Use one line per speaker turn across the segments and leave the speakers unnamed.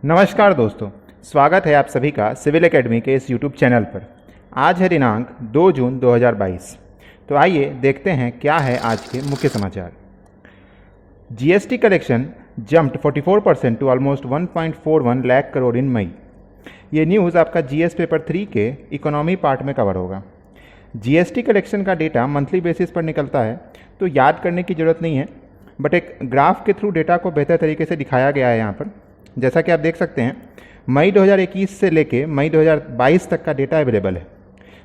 नमस्कार दोस्तों, स्वागत है आप सभी का सिविल एकेडमी के इस यूट्यूब चैनल पर। आज है दिनांक 2 जून 2022। तो आइए देखते हैं क्या है आज के मुख्य समाचार। GST collection jumped 44% to almost 1.41 lakh crore in May. ये न्यूज़ आपका जीएस पेपर 3 के इकोनॉमी पार्ट में कवर होगा। जीएसटी कलेक्शन का डेटा मंथली बेसिस पर निकलता है, तो याद करने की ज़रूरत नहीं है, बट एक ग्राफ के थ्रू डेटा को बेहतर तरीके से दिखाया गया है यहाँ पर। जैसा कि आप देख सकते हैं, मई 2021 से लेके मई 2022 तक का डेटा अवेलेबल है।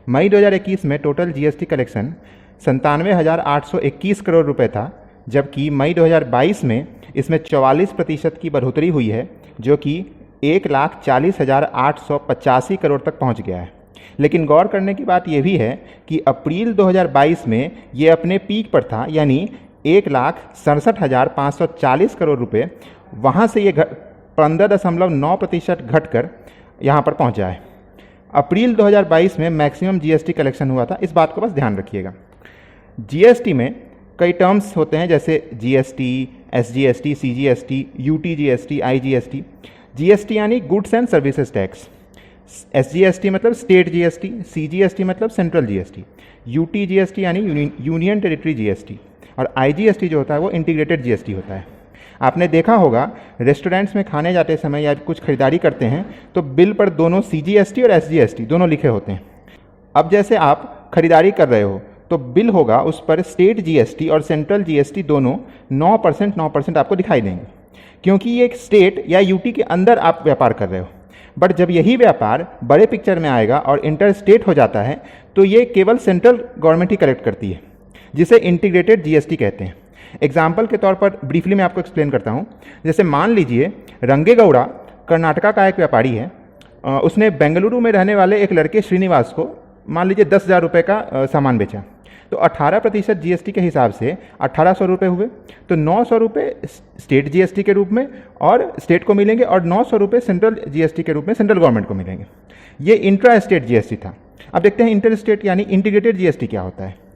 मई 2021 में टोटल जीएसटी कलेक्शन 97,821 करोड़ रुपए था, जबकि मई 2022 में इसमें 44% की बढ़ोतरी हुई है, जो कि 1,40,885 करोड़ तक पहुंच गया है। लेकिन गौर करने की बात यह भी है कि अप्रैल 2022 में ये अपने पीक पर था, यानी 1,67,540 करोड़ रुपए। वहाँ से ये 15.9% घटकर यहाँ पर पहुँचा है। अप्रैल 2022 में मैक्सिमम जीएसटी कलेक्शन हुआ था, इस बात को बस ध्यान रखिएगा। जीएसटी में कई टर्म्स होते हैं, जैसे GST, SGST, CGST, UTGST, IGST. GST यानी goods and services tax, SGST मतलब स्टेट जीएसटी, सीजीएसटी मतलब सेंट्रल जीएसटी, यूटीजीएसटी यानी यूनियन टेरिटरी जीएसटी, और आईजीएसटी जो होता है वो इंटीग्रेटेड जीएसटी होता है। आपने देखा होगा रेस्टोरेंट्स में खाने जाते समय या कुछ खरीदारी करते हैं तो बिल पर दोनों सीजीएसटी और एसजीएसटी दोनों लिखे होते हैं। अब जैसे आप खरीदारी कर रहे हो तो बिल होगा, उस पर स्टेट जीएसटी और सेंट्रल जीएसटी दोनों 9% आपको दिखाई देंगे, क्योंकि ये एक स्टेट या यूटी के अंदर आप व्यापार कर रहे हो। बट जब यही व्यापार बड़े पिक्चर में आएगा और इंटर स्टेट हो जाता है तो ये केवल सेंट्रल गवर्नमेंट ही कलेक्ट करती है, जिसे इंटीग्रेटेड जीएसटी कहते हैं। एग्जाम्पल के तौर पर ब्रीफली मैं आपको एक्सप्लेन करता हूँ। जैसे मान लीजिए रंगेगौड़ा कर्नाटका का एक व्यापारी है, उसने बेंगलुरु में रहने वाले एक लड़के श्रीनिवास को मान लीजिए 10,000 रुपये का सामान बेचा, तो 18% जीएसटी के हिसाब से 1,800 रुपये हुए। तो 900 रुपये स्टेट जीएसटी के रूप में और स्टेट को मिलेंगे, और 900 रुपये सेंट्रल जीएसटी के रूप में सेंट्रल गवर्नमेंट को मिलेंगे। ये इंट्रा स्टेट जीएसटी था। अब देखते हैं इंटर स्टेट यानी इंटीग्रेटेड जीएसटी क्या होता है।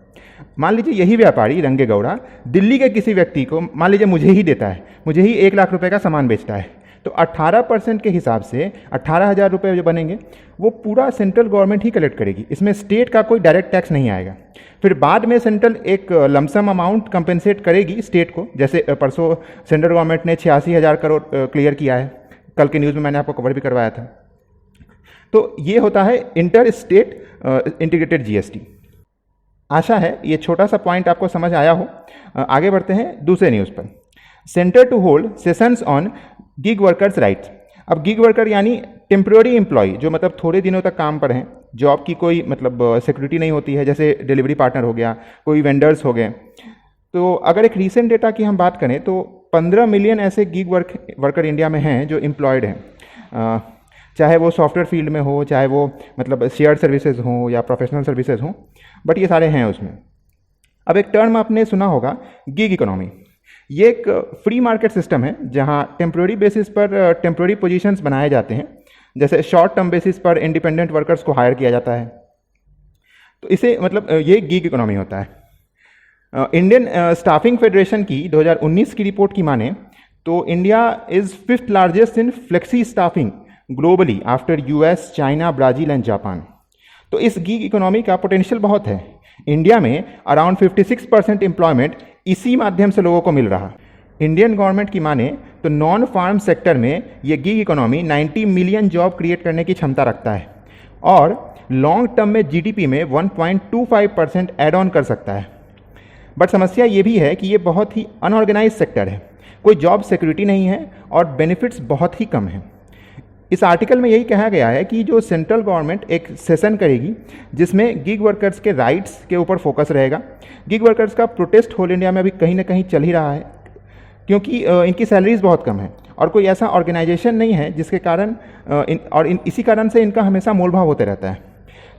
मान लीजिए यही व्यापारी रंगेगौड़ा दिल्ली के किसी व्यक्ति को, मान लीजिए मुझे ही देता है, मुझे ही 1 लाख रुपए का सामान बेचता है, तो 18% के हिसाब से 18,000 रुपये जो बनेंगे वो पूरा सेंट्रल गवर्नमेंट ही कलेक्ट करेगी। इसमें स्टेट का कोई डायरेक्ट टैक्स नहीं आएगा। फिर बाद में सेंट्रल एक लमसम अमाउंट कंपेंसेट करेगी स्टेट को। जैसे परसों सेंट्रल गवर्नमेंट ने 86,000 करोड़ क्लियर किया है, कल के न्यूज़ में मैंने आपको कवर भी करवाया था। तो ये होता है इंटर स्टेट इंटीग्रेटेड जीएसटी। आशा है ये छोटा सा पॉइंट आपको समझ आया हो। आगे बढ़ते हैं दूसरे न्यूज़ पर। Centre to hold sessions on gig workers rights. अब गिग वर्कर यानी टेम्प्रेरी एम्प्लॉय, जो मतलब थोड़े दिनों तक काम पर हैं, जॉब की कोई मतलब सिक्योरिटी नहीं होती है, जैसे डिलीवरी पार्टनर हो गया, कोई वेंडर्स हो गए। तो अगर एक रीसेंट डेटा की हम बात करें तो 15 मिलियन ऐसे गिग वर्कर इंडिया में हैं जो एम्प्लॉयड हैं, चाहे वो सॉफ्टवेयर फील्ड में हो, चाहे वो मतलब शेयर्ड सर्विसेज हों या प्रोफेशनल सर्विसेज हों, बट ये सारे हैं उसमें। अब एक टर्म आपने सुना होगा, गिग इकोनॉमी। ये एक फ्री मार्केट सिस्टम है जहां टेम्प्रेरी बेसिस पर टेम्प्रेरी पोजीशंस बनाए जाते हैं, जैसे शॉर्ट टर्म बेसिस पर इंडिपेंडेंट वर्कर्स को हायर किया जाता है। तो इसे मतलब ये गिग इकोनॉमी होता है। इंडियन स्टाफिंग फेडरेशन की 2019 की रिपोर्ट की माने तो India is 5th largest in flexi staffing globally after US, China, Brazil and Japan. तो इस गिग इकोनॉमी का पोटेंशियल बहुत है। इंडिया में अराउंड 56% एम्प्लॉयमेंट इसी माध्यम से लोगों को मिल रहा। इंडियन गवर्नमेंट की माने तो नॉन फार्म सेक्टर में ये gig economy 90 million job create करने की क्षमता रखता है, और लॉन्ग टर्म में जीडीपी में 1.25% एड ऑन कर सकता है। बट समस्या ये भी है कि ये बहुत ही अनऑर्गेनाइज सेक्टर है, कोई जॉब सिक्योरिटी नहीं है और बेनिफिट्स बहुत ही कम हैं। इस आर्टिकल में यही कहा गया है कि जो सेंट्रल गवर्नमेंट एक सेशन करेगी जिसमें गिग वर्कर्स के राइट्स के ऊपर फोकस रहेगा। गिग वर्कर्स का प्रोटेस्ट होल इंडिया में अभी कहीं ना कहीं चल ही रहा है, क्योंकि इनकी सैलरीज बहुत कम है और कोई ऐसा ऑर्गेनाइजेशन नहीं है जिसके कारण इसी कारण से इनका हमेशा मोलभाव होते रहता है।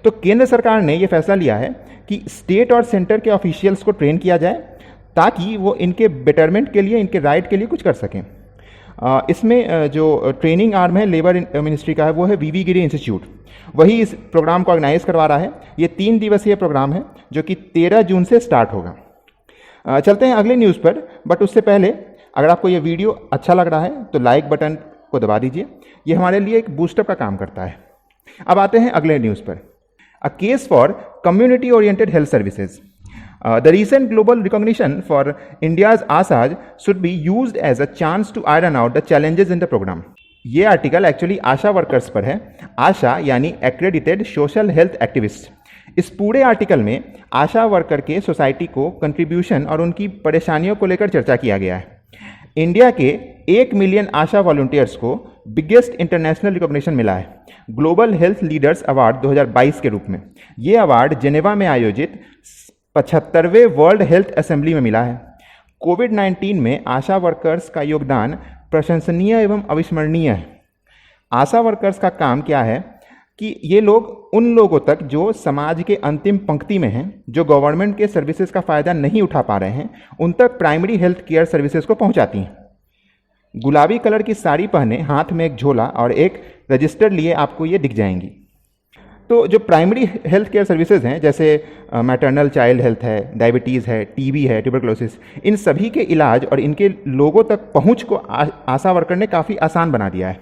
तो केंद्र सरकार ने ये फैसला लिया है कि स्टेट और सेंटर के ऑफिशियल्स को ट्रेन किया जाए ताकि वो इनके बेटरमेंट के लिए, इनके राइट के लिए कुछ कर सकें। इसमें जो ट्रेनिंग आर्म है लेबर मिनिस्ट्री का है वो है वीवी गिरी इंस्टीट्यूट, वही इस प्रोग्राम को ऑर्गेनाइज करवा रहा है। ये 3 दिवसीय प्रोग्राम है जो कि 13 जून से स्टार्ट होगा। चलते हैं अगले न्यूज़ पर, बट उससे पहले अगर आपको ये वीडियो अच्छा लग रहा है तो लाइक बटन को दबा दीजिए, ये हमारे लिए एक बूस्टअप का काम करता है। अब आते हैं अगले न्यूज़ पर। A case for community oriented health services. The recent global recognition for India's ASAs should be used as a chance to iron out the challenges in the program. ये आर्टिकल एक्चुअली आशा workers पर है। आशा यानी accredited social health activist. इस पूरे article में आशा worker के society को contribution और उनकी परेशानियों को लेकर चर्चा किया गया है। इंडिया के 1 मिलियन आशा वॉलंटियर्स को बिगेस्ट इंटरनेशनल रिकॉग्निशन मिला है ग्लोबल हेल्थ लीडर्स अवार्ड 2022 के रूप में। ये अवार्ड जेनेवा में आयोजित 75वें वर्ल्ड हेल्थ असेंबली में मिला है। कोविड-19 में आशा वर्कर्स का योगदान प्रशंसनीय एवं अविस्मरणीय है। आशा वर्कर्स का काम क्या है कि ये लोग उन लोगों तक जो समाज के अंतिम पंक्ति में हैं, जो गवर्नमेंट के सर्विसेज का फ़ायदा नहीं उठा पा रहे हैं, उन तक प्राइमरी हेल्थ केयर सर्विसेज को पहुंचाती हैं। गुलाबी कलर की साड़ी पहने, हाथ में एक झोला और एक रजिस्टर लिए आपको ये दिख जाएंगी। तो जो प्राइमरी हेल्थ केयर सर्विसेज हैं, जैसे मैटरनल चाइल्ड हेल्थ है, डायबिटीज़ है, टीबी है, ट्यूबरकुलोसिस, इन सभी के इलाज और इनके लोगों तक पहुंच को आशा वर्कर ने काफ़ी आसान बना दिया है।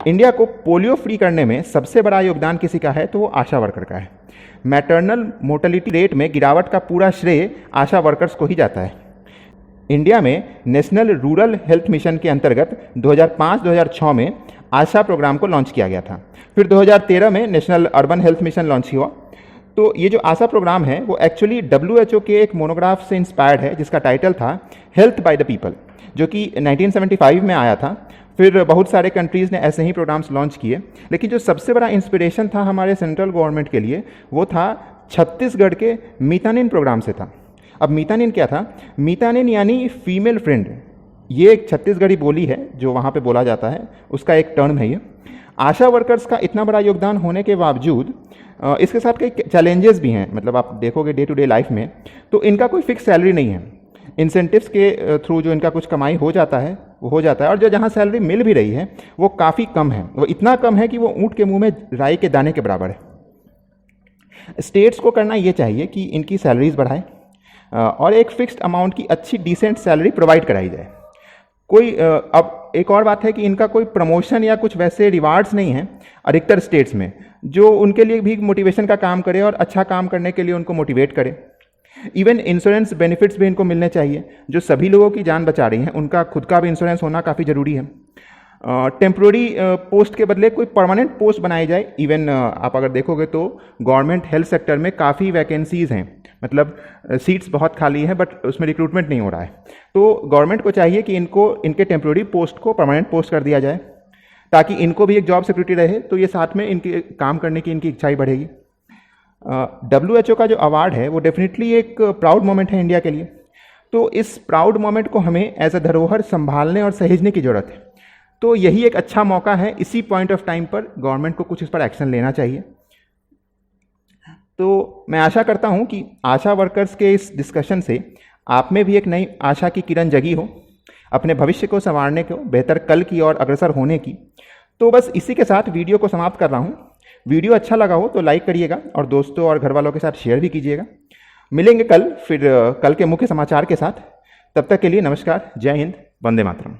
इंडिया को पोलियो फ्री करने में सबसे बड़ा योगदान किसी का है तो वो आशा वर्कर का है। मैटरनल मोर्टेलिटी रेट में गिरावट का पूरा श्रेय आशा वर्कर्स को ही जाता है। इंडिया में नेशनल रूरल हेल्थ मिशन के अंतर्गत 2005-2006 में आशा प्रोग्राम को लॉन्च किया गया था। फिर 2013 में national urban health mission launch हुआ। तो ये जो आशा प्रोग्राम है वो एक्चुअली WHO के एक मोनोग्राफ से इंस्पायर्ड है जिसका टाइटल था हेल्थ बाय द पीपल, जो कि 1975 में आया था। फिर बहुत सारे कंट्रीज़ ने ऐसे ही प्रोग्राम्स लॉन्च किए, लेकिन जो सबसे बड़ा इंस्पिरेशन था हमारे सेंट्रल गवर्नमेंट के लिए वो था छत्तीसगढ़ के मीतानिन प्रोग्राम से था। अब मीतानिन क्या था? मीतानिन यानी फीमेल फ्रेंड। ये एक छत्तीसगढ़ी बोली है जो वहाँ पे बोला जाता है, उसका एक टर्म है ये। आशा वर्कर्स का इतना बड़ा योगदान होने के बावजूद इसके साथ कई चैलेंजेस भी हैं। मतलब आप देखोगे डे टू डे लाइफ में तो इनका कोई फिक्स सैलरी नहीं है। इंसेंटिव्स के थ्रू जो इनका कुछ कमाई हो जाता है वो हो जाता है, और जो जहाँ सैलरी मिल भी रही है वो काफ़ी कम है। वो इतना कम है कि वो ऊँट के मुंह में राई के दाने के बराबर है। स्टेट्स को करना ये चाहिए कि इनकी सैलरीज बढ़ाएं और एक फिक्स्ड अमाउंट की अच्छी डिसेंट सैलरी प्रोवाइड कराई जाए। अब एक और बात है कि इनका कोई प्रमोशन या कुछ वैसे रिवार्ड्स नहीं है अधिकतर स्टेट्स में, जो उनके लिए भी मोटिवेशन का काम करे और अच्छा काम करने के लिए उनको मोटिवेट करे। इवन इंश्योरेंस बेनिफिट्स भी इनको मिलने चाहिए। जो सभी लोगों की जान बचा रही हैं उनका खुद का भी इंश्योरेंस होना काफ़ी ज़रूरी है। टेम्प्रोरी पोस्ट के बदले कोई परमानेंट पोस्ट बनाई जाए। इवन आप अगर देखोगे तो गवर्नमेंट हेल्थ सेक्टर में काफ़ी वैकेंसीज़ हैं, मतलब सीट्स बहुत खाली हैं बट उसमें रिक्रूटमेंट नहीं हो रहा है। तो गवर्नमेंट को चाहिए कि इनके टेम्प्रोरी पोस्ट को परमानेंट पोस्ट कर दिया जाए ताकि इनको भी एक जॉब सिक्योरिटी रहे, तो ये साथ में इनके काम करने की इनकी इच्छा ही बढ़ेगी। WHO का जो अवार्ड है वो डेफिनेटली एक प्राउड मोमेंट है इंडिया के लिए। तो इस प्राउड मोमेंट को हमें एज अ धरोहर संभालने और सहेजने की ज़रूरत है। तो यही एक अच्छा मौका है, इसी पॉइंट ऑफ टाइम पर गवर्नमेंट को कुछ इस पर एक्शन लेना चाहिए। तो मैं आशा करता हूं कि आशा वर्कर्स के इस डिस्कशन से आप में भी एक नई आशा की किरण जगी हो, अपने भविष्य को संवारने को, बेहतर कल की ओर अग्रसर होने की। तो बस इसी के साथ वीडियो को समाप्त कर रहा हूं। वीडियो अच्छा लगा हो तो लाइक करिएगा और दोस्तों और घर वालों के साथ शेयर भी कीजिएगा। मिलेंगे कल फिर कल के मुख्य समाचार के साथ। तब तक के लिए नमस्कार, जय हिंद, वंदे मातरम।